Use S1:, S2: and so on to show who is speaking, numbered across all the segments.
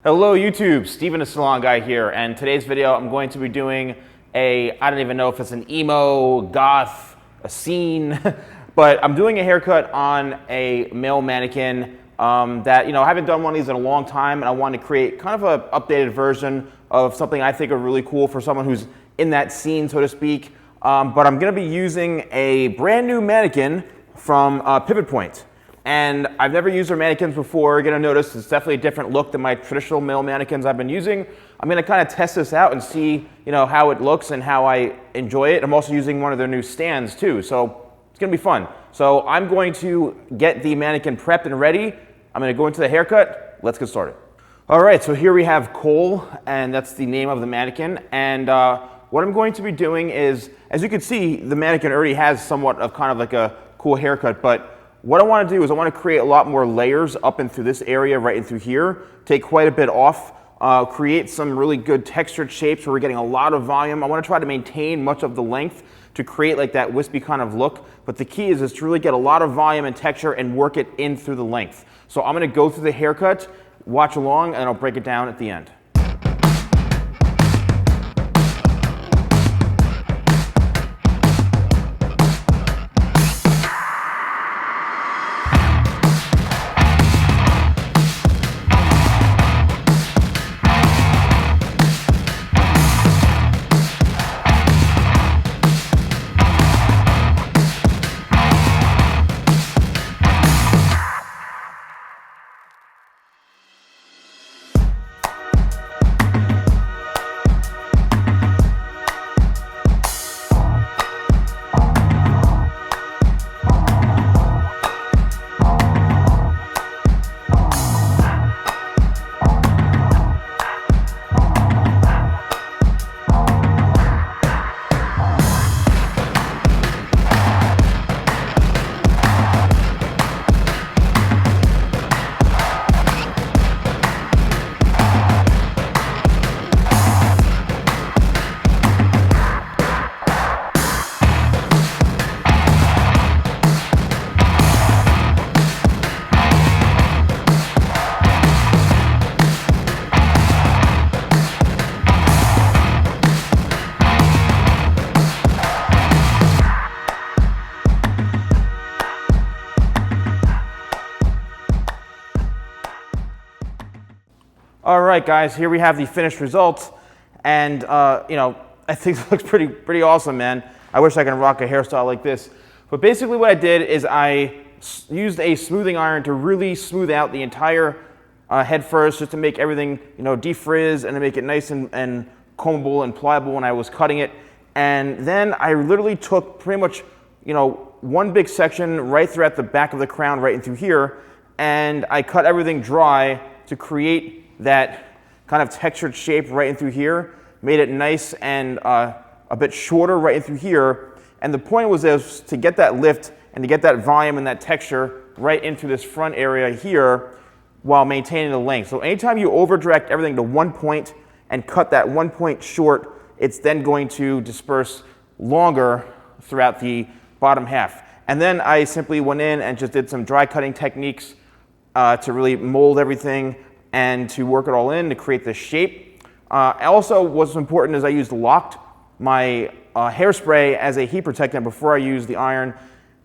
S1: Hello YouTube, Steven the Salon Guy here, and today's video I'm going to be doing I don't even know if it's an emo, goth, a scene, but I'm doing a haircut on a male mannequin that, I haven't done one of these in a long time, and I want to create kind of an updated version of something I think are really cool for someone who's in that scene, so to speak. But I'm going to be using a brand new mannequin from Pivot Point. And I've never used their mannequins before. You're gonna notice it's definitely a different look than my traditional male mannequins I've been using. I'm gonna kind of test this out and see, how it looks and how I enjoy it. I'm also using one of their new stands too, so it's gonna be fun. So I'm going to get the mannequin prepped and ready. I'm gonna go into the haircut. Let's get started. All right, so here we have Cole, and that's the name of the mannequin. And what I'm going to be doing is, as you can see, the mannequin already has somewhat of kind of like a cool haircut, but what I want to do is I want to create a lot more layers up and through this area, right in through here, take quite a bit off, create some really good textured shapes where we're getting a lot of volume. I want to try to maintain much of the length to create like that wispy kind of look, but the key is to really get a lot of volume and texture and work it in through the length. So I'm going to go through the haircut, watch along, and I'll break it down at the end. All right, guys, here we have the finished results, and I think it looks pretty awesome, man. I wish I could rock a hairstyle like this. But basically what I did is I used a smoothing iron to really smooth out the entire head first, just to make everything, defrizz and to make it nice and combable and pliable when I was cutting it. And then I literally took pretty much, one big section right throughout the back of the crown, right in through here, and I cut everything dry to create that kind of textured shape right in through here, made it nice and a bit shorter right in through here. And the point was to get that lift and to get that volume and that texture right into this front area here while maintaining the length. So anytime you over direct everything to one point and cut that one point short, it's then going to disperse longer throughout the bottom half. And then I simply went in and just did some dry cutting techniques to really mold everything and to work it all in to create this shape. Also, what's important is I used locked my hairspray as a heat protectant before I used the iron.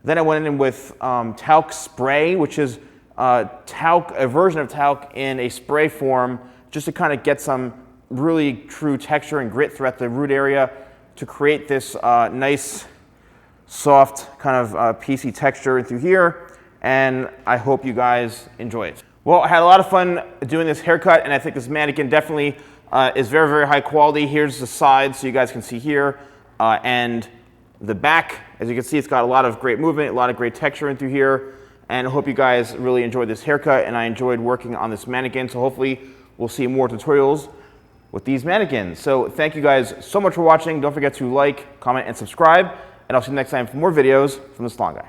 S1: Then I went in with talc spray, which is talc, a version of talc in a spray form, just to kind of get some really true texture and grit throughout the root area to create this nice, soft kind of piecey texture through here. And I hope you guys enjoy it. Well, I had a lot of fun doing this haircut, and I think this mannequin definitely is very, very high quality. Here's the side, so you guys can see here, and the back. As you can see, it's got a lot of great movement, a lot of great texture in through here, and I hope you guys really enjoyed this haircut, and I enjoyed working on this mannequin, so hopefully we'll see more tutorials with these mannequins. So thank you guys so much for watching. Don't forget to like, comment, and subscribe, and I'll see you next time for more videos from The Salon Guy.